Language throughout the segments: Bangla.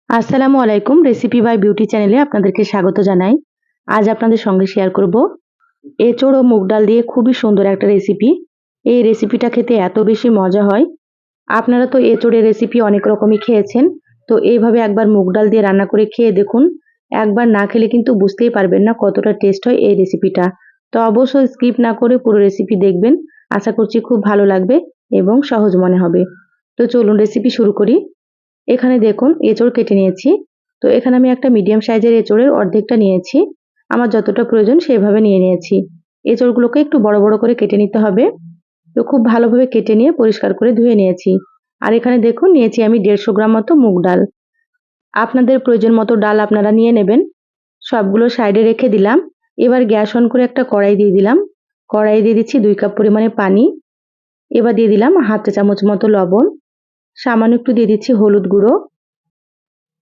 আসসালামু আলাইকুম। রেসিপি বাই বিউটি চ্যানেলে আপনাদেরকে স্বাগত জানাই। আজ আপনাদের সঙ্গে শেয়ার করব এঁচোড় ও মুগ ডাল দিয়ে খুবই সুন্দর একটা রেসিপি। এই রেসিপিটা খেতে এত বেশি মজা হয়। আপনারা তো এঁচোড়ের রেসিপি অনেক রকমই খেয়েছেন। তো এইভাবে একবার মুগ ডাল দিয়ে রান্না করে খেয়ে দেখুন। একবার না খেলে কিন্তু বুঝতেই পারবেন না কতটা টেস্ট হয় এই রেসিপিটা। তো অবশ্যই স্কিপ না করে পুরো রেসিপি দেখবেন। আশা করছি খুব ভালো লাগবে এবং সহজ মনে হবে। তো চলুন রেসিপি শুরু করি। এখানে দেখুন এঁচোড় কেটে নিয়েছি। তো এখানে আমি একটা মিডিয়াম সাইজের এঁচোড়ের অর্ধেকটা নিয়েছি। আমার যতটা প্রয়োজন সেভাবে নিয়ে নিয়েছি। এঁচোড়গুলোকে একটু বড় বড় করে কেটে নিতে হবে। তো খুব ভালোভাবে কেটে নিয়ে পরিষ্কার করে ধুয়ে নিয়েছি। আর এখানে দেখুন নিয়েছি আমি 150 গ্রাম মতো মুগ ডাল। আপনাদের প্রয়োজন মতো ডাল আপনারা নিয়ে নেবেন। সবগুলো সাইডে রেখে দিলাম। এবার গ্যাস অন করে একটা কড়াই দিয়ে দিলাম। কড়াইয়ে দিয়ে দিচ্ছি 2 কাপ পরিমাণে পানি। এবার দিয়ে দিলাম হাফ চা চামচ মতো লবণ। সামান্য একটু দিয়ে দিচ্ছি হলুদ গুঁড়ো।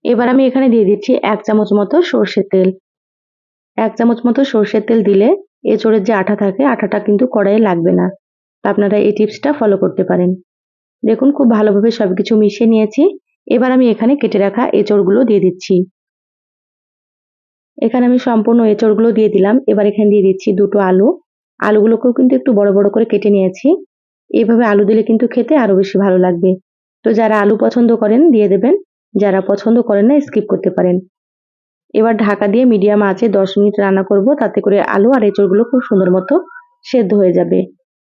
এবার আমি এখানে দিয়ে দিচ্ছি 1 চামচ মতো সর্ষের তেল। 1 চামচ মতো সর্ষের তেল দিলে এঁচোড়ের যে আঠা থাকে আঠাটা কিন্তু কড়াইয়ে লাগবে না। তা আপনারা এই টিপসটা ফলো করতে পারেন। দেখুন খুব ভালোভাবে সবকিছু মিশিয়ে নিয়েছি। এবার আমি এখানে কেটে রাখা এঁচোড়গুলো দিয়ে দিচ্ছি। এখানে আমি সম্পূর্ণ এঁচোড়গুলো দিয়ে দিলাম। এবার এখানে দিয়ে দিচ্ছি দুটো আলু। আলুগুলোকেও কিন্তু একটু বড় বড় করে কেটে নিয়েছি। এইভাবে আলু দিলে কিন্তু খেতে আরো বেশি ভালো লাগবে। তো যারা আলু পছন্দ করেন দিয়ে দেবেন। যারা পছন্দ করেন না স্কিপ করতে পারেন। এবার ঢাকা দিয়ে মিডিয়াম আঁচে 10 মিনিট রান্না করব, তাতে করে আলু আর এঁচোড়গুলো খুব সুন্দর মতো সেদ্ধ হয়ে যাবে।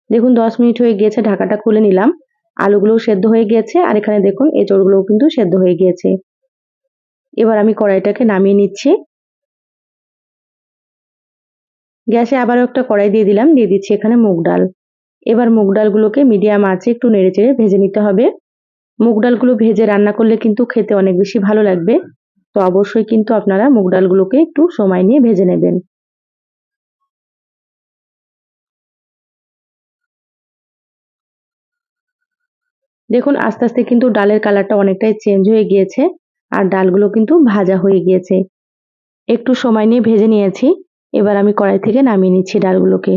দেখুন 10 মিনিট হয়ে গিয়েছে, ঢাকাটা খুলে নিলাম। আলুগুলোও সেদ্ধ হয়ে গিয়েছে আর এখানে দেখুন এঁচোড়গুলোও কিন্তু সেদ্ধ হয়ে গিয়েছে। এবার আমি কড়াইটাকে নামিয়ে নিচ্ছি। গ্যাসে আবারও একটা কড়াই দিয়ে দিলাম, দিয়ে দিচ্ছি এখানে মুগ ডাল। এবার মুগ ডালগুলোকে মিডিয়াম আঁচে একটু নেড়েচেড়ে ভেজে নিতে হবে। মুগ ডালগুলো ভেজে রান্না করলে কিন্তু খেতে অনেক বেশি ভালো লাগবে। তো অবশ্যই কিন্তু আপনারা মুগ ডালগুলোকে একটু সময় নিয়ে ভেজে নেবেন। দেখুন আস্তে আস্তে কিন্তু ডালের কালারটা অনেকটাই চেঞ্জ হয়ে গিয়েছে আর ডালগুলো কিন্তু ভাজা হয়ে গিয়েছে। একটু সময় নিয়ে ভেজে নিয়েছি। এবার আমি কড়াই থেকে নামিয়ে নিচ্ছি ডালগুলোকে।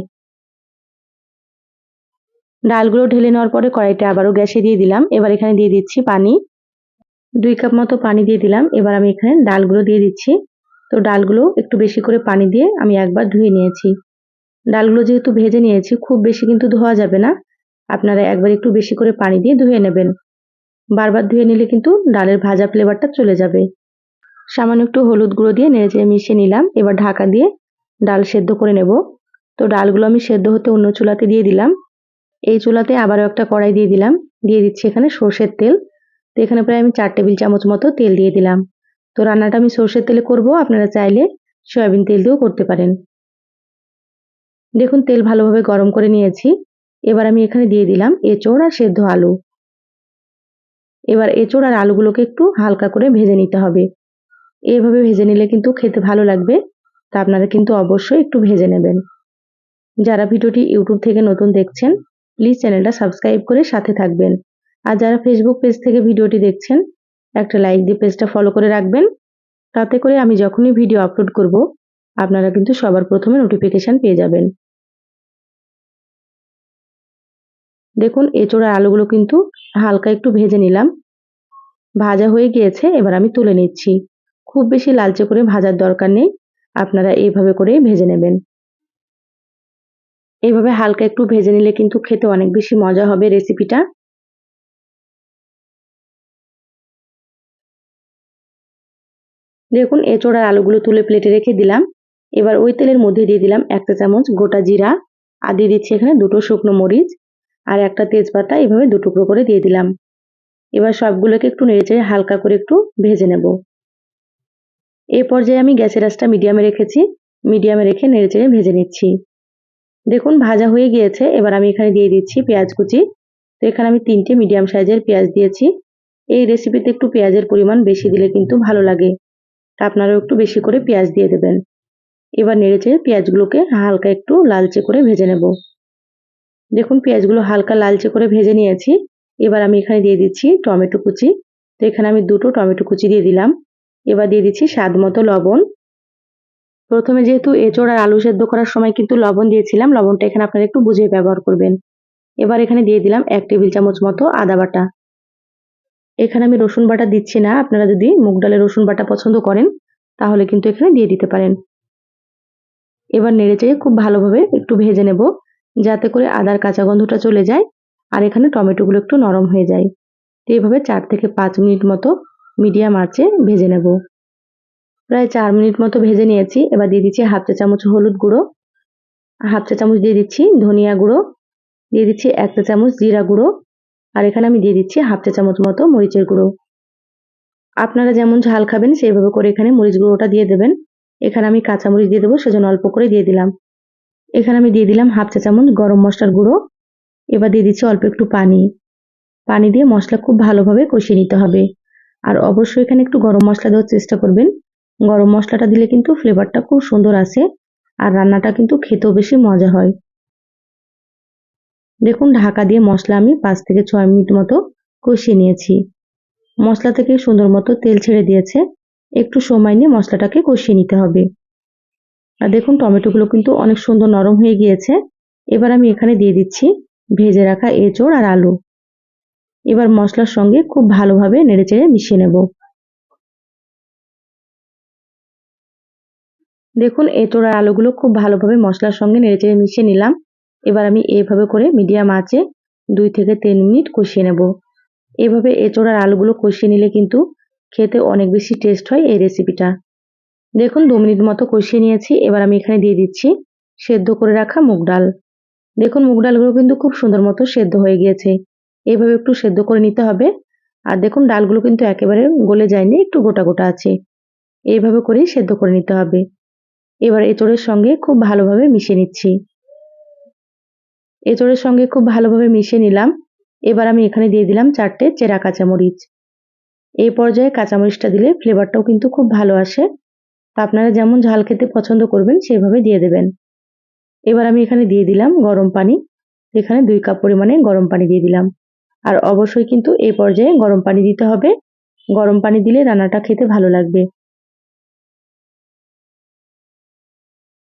ডালগুলো ঢেলে নেওয়ার পরে কড়াইটা আবারও গ্যাসে দিয়ে দিলাম। এবার এখানে দিয়ে দিচ্ছি পানি। 2 কাপ মতো পানি দিয়ে দিলাম। এবার আমি এখানে ডালগুলো দিয়ে দিচ্ছি। তো ডালগুলো একটু বেশি করে পানি দিয়ে আমি একবার ধুয়ে নিয়েছি। ডালগুলো যেহেতু ভেজে নিয়েছি খুব বেশি কিন্তু ধোয়া যাবে না। আপনারা একবার একটু বেশি করে পানি দিয়ে ধুয়ে নেবেন। বারবার ধুয়ে নিলে কিন্তু ডালের ভাজা ফ্লেভারটা চলে যাবে। সামান্য একটু হলুদ গুঁড়ো দিয়ে নেড়েচেড়ে মিশিয়ে নিলাম। এবার ঢাকা দিয়ে ডাল সেদ্ধ করে নেব। তো ডালগুলো আমি সেদ্ধ হতে অন্য চুলাতে দিয়ে দিলাম। এই চুলাতে আবারও একটা কড়াই দিয়ে দিলাম। দিয়ে দিচ্ছি এখানে সর্ষের তেল। তো এখানে প্রায় আমি 4 টেবিল চামচ মতো তেল দিয়ে দিলাম। তো রান্নাটা আমি সর্ষের তেলে করব, আপনারা চাইলে সয়াবিন তেল দিয়েও করতে পারেন। দেখুন তেল ভালোভাবে গরম করে নিয়েছি। এবার আমি এখানে দিয়ে দিলাম এঁচোড় আর সেদ্ধ আলু। এবার এঁচোড় আর আলুগুলোকে একটু হালকা করে ভেজে নিতে হবে। এভাবে ভেজে নিলে কিন্তু খেতে ভালো লাগবে। তা আপনারা কিন্তু অবশ্যই একটু ভেজে নেবেন। যারা ভিডিওটি ইউটিউব থেকে নতুন দেখছেন প্লিজ চ্যানেলটা সাবস্ক্রাইব করে সাথে থাকবেন। আর যারা ফেসবুক পেজ থেকে ভিডিওটি দেখছেন একটা লাইক দিয়ে পেজটা ফলো করে রাখবেন। তাতে করে আমি যখনই ভিডিও আপলোড করব আপনারা কিন্তু সবার প্রথমে নোটিফিকেশন পেয়ে যাবেন। দেখুন এঁচোড় আর আলুগুলো কিন্তু হালকা একটু ভেজে নিলাম। ভাজা হয়ে গিয়েছে, এবার আমি তুলে নিচ্ছি। খুব বেশি লালচে করে ভাজার দরকার নেই। আপনারা এইভাবে করেই ভেজে নেবেন। এইভাবে হালকা একটু ভেজে নিলে কিন্তু খেতে অনেক বেশি মজা হবে রেসিপিটা। দেখুন এঁচোড় আর আলুগুলো তুলে প্লেটে রেখে দিলাম। এবার ওই তেলের মধ্যে দিয়ে দিলাম 1 চা চামচ গোটা জিরা আর দিয়ে দিচ্ছি এখানে 2টো শুকনো মরিচ আর একটা তেজপাতা, এভাবে 2 টুকরো করে দিয়ে দিলাম। এবার সবগুলোকে একটু নেড়েচেড়ে হালকা করে একটু ভেজে নেব। এই পর্যায়ে আমি গ্যাসের আঁচটা মিডিয়ামে রেখেছি। মিডিয়ামে রেখে নেড়েচেড়ে ভেজে নিচ্ছি। দেখুন ভাজা হয়ে গিয়েছে, এবার আমি এখানে দিয়ে দিচ্ছি পেঁয়াজ কুচি। তো এখানে আমি 3টে মিডিয়াম সাইজের পেঁয়াজ দিয়েছি। এই রেসিপিতে একটু পেঁয়াজের পরিমাণ বেশি দিলে কিন্তু ভালো লাগে। তা আপনারাও একটু বেশি করে পেঁয়াজ দিয়ে দেবেন। এবার নেড়েচেড়ে পেঁয়াজগুলোকে হালকা একটু লালচে করে ভেজে নেব। দেখুন পেঁয়াজগুলো হালকা লালচে করে ভেজে নিয়েছি। এবার আমি এখানে দিয়ে দিচ্ছি টমেটো কুচি। তো এখানে আমি 2টো টমেটো কুচি দিয়ে দিলাম। এবার দিয়ে দিচ্ছি স্বাদ মতো লবণ। প্রথমে যেহেতু এঁচোড় আর আলু সেদ্ধ করার সময় কিন্তু লবণ দিয়েছিলাম, লবণটা এখানে আপনারা একটু বুঝে ব্যবহার করবেন। এবার এখানে দিয়ে দিলাম 1 টেবিল চামচ মতো আদা বাটা। এখানে আমি রসুন বাটা দিচ্ছি না, আপনারা যদি মুগ ডালে রসুন বাটা পছন্দ করেন তাহলে কিন্তু এখানে দিয়ে দিতে পারেন। এবার নেড়েচেড়ে খুব ভালোভাবে একটু ভেজে নেব, যাতে করে আদার কাঁচা গন্ধটা চলে যায় আর এখানে টমেটোগুলো একটু নরম হয়ে যায়। তো এইভাবে 4 থেকে 5 মিনিট মতো মিডিয়াম আঁচে ভেজে নেব। প্রায় 4 মিনিট মতো ভেজে নিয়েছি। এবার দিয়ে দিচ্ছি হাফ চা চামচ হলুদ গুঁড়ো, হাফ চা চামচ দিয়ে দিচ্ছি ধনিয়া গুঁড়ো, দিয়ে দিচ্ছি 1 চা চামচ জিরা গুঁড়ো, আর এখানে আমি দিয়ে দিচ্ছি হাফ চা চামচ মতো মরিচের গুঁড়ো। আপনারা যেমন ঝাল খাবেন সেইভাবে করে এখানে মরিচ গুঁড়োটা দিয়ে দেবেন। এখানে আমি কাঁচা মরিচ দিয়ে দেবো, সেজন্য অল্প করে দিয়ে দিলাম। এখানে আমি দিয়ে দিলাম হাফ চা চামচ গরম মশলার গুঁড়ো। এবার দিয়ে দিচ্ছি অল্প একটু পানি। পানি দিয়ে মশলা খুব ভালোভাবে কষিয়ে নিতে হবে। আর অবশ্যই এখানে একটু গরম মশলা দেওয়ার চেষ্টা করবেন। গরম মশলাটা দিলে কিন্তু ফ্লেভারটা খুব সুন্দর আসে আর রান্নাটা কিন্তু খেতেও বেশি মজা হয়। দেখুন ঢাকা দিয়ে মশলা আমি 5 থেকে 6 মিনিট মতো কষিয়ে নিয়েছি। মশলা থেকে সুন্দর মতো তেল ছেড়ে দিয়েছে। একটু সময় নিয়ে মশলাটাকে কষিয়ে নিতে হবে। আর দেখুন টমেটোগুলো কিন্তু অনেক সুন্দর নরম হয়ে গিয়েছে। এবার আমি এখানে দিয়ে দিচ্ছি ভেজে রাখা এঁচোড় আর আলু। এবার মশলার সঙ্গে খুব ভালোভাবে নেড়েচেড়ে মিশিয়ে নেব। দেখুন এঁচোড় আর আলুগুলো খুব ভালোভাবে মশলার সঙ্গে নেড়েচেড়ে মিশিয়ে নিলাম। এবার আমি এইভাবে করে মিডিয়াম আঁচে 2 থেকে 3 মিনিট কষিয়ে নেব। এভাবে এঁচোড় আর আলুগুলো কষিয়ে নিলে কিন্তু খেতে অনেক বেশি টেস্ট হয় এই রেসিপিটা। দেখুন 2 মিনিট মতো কষিয়ে নিয়েছি। এবার আমি এখানে দিয়ে দিচ্ছি সেদ্ধ করে রাখা মুগ ডাল। দেখুন মুগ ডালগুলো কিন্তু খুব সুন্দর মতো সেদ্ধ হয়ে গিয়েছে। এইভাবে একটু সেদ্ধ করে নিতে হবে। আর দেখুন ডালগুলো কিন্তু একেবারে গলে যায়নি, একটু গোটা গোটা আছে। এইভাবে করেই সেদ্ধ করে নিতে হবে। এবার এঁচোড়ের সঙ্গে খুব ভালোভাবে মিশিয়ে নিচ্ছি। এঁচোড়ের সঙ্গে খুব ভালোভাবে মিশিয়ে নিলাম। এবার আমি এখানে দিয়ে দিলাম 4টে চেরা কাঁচামরিচ। এই পর্যায়ে কাঁচামরিচটা দিলে ফ্লেভারটাও কিন্তু খুব ভালো আসে। তা আপনারা যেমন ঝাল খেতে পছন্দ করবেন সেভাবে দিয়ে দেবেন। এবার আমি এখানে দিয়ে দিলাম গরম পানি। এখানে 2 কাপ পরিমাণে গরম পানি দিয়ে দিলাম। আর অবশ্যই কিন্তু এই পর্যায়ে গরম পানি দিতে হবে। গরম পানি দিলে রান্নাটা খেতে ভালো লাগবে।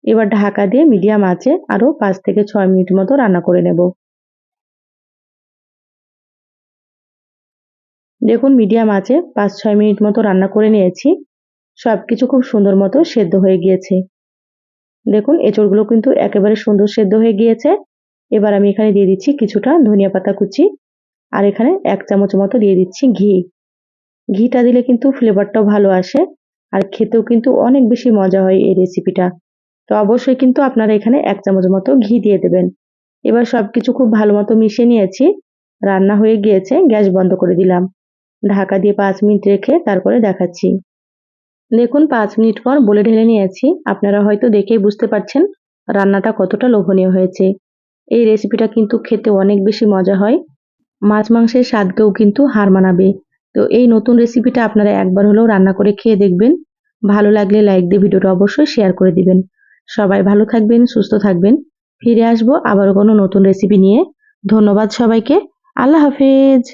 এবার ঢাকা দিয়ে মিডিয়াম আঁচে আরো 5 থেকে 6 মিনিট মতো রান্না করে নেব। দেখুন মিডিয়াম আঁচে 5-6 মিনিট মতো রান্না করে নিয়েছি। সবকিছু খুব সুন্দর মতো সেদ্ধ হয়ে গিয়েছে। দেখুন এঁচোড়গুলো কিন্তু একেবারে সুন্দর সেদ্ধ হয়ে গিয়েছে। এবার আমি এখানে দিয়ে দিচ্ছি কিছুটা ধনিয়া পাতা কুচি আর এখানে 1 চামচ মতো দিয়ে দিচ্ছি ঘি। ঘিটা দিলে কিন্তু ফ্লেভারটাও ভালো আসে আর খেতেও কিন্তু অনেক বেশি মজা হয় এই রেসিপিটা। তো অবশ্যই কিন্তু আপনারা এখানে 1 চামচ মতো ঘি দিয়ে দেবেন। এবার সবকিছু খুব ভালো মতো মিশিয়ে নিয়েছি। রান্না হয়ে গিয়েছে, গ্যাস বন্ধ করে দিলাম। ঢাকা দিয়ে 5 মিনিট রেখে তারপরে দেখাচ্ছি। দেখুন 5 মিনিট পর বলে ঢেলে নিয়েছি। আপনারা হয়তো দেখেই বুঝতে পারছেন রান্নাটা কতটা লোভনীয় হয়েছে। এই রেসিপিটা কিন্তু খেতে অনেক বেশি মজা হয়। মাছ মাংসের স্বাদকেও কিন্তু হার মানাবে। তো এই নতুন রেসিপিটা আপনারা একবার হলেও রান্না করে খেয়ে দেখবেন। ভালো লাগলে লাইক দিয়ে ভিডিওটা অবশ্যই শেয়ার করে দিবেন। সবাই ভালো থাকবেন, সুস্থ থাকবেন। ফিরে আসবো আবারও কোনো নতুন রেসিপি নিয়ে। ধন্যবাদ সবাইকে। আল্লাহ হাফেজ।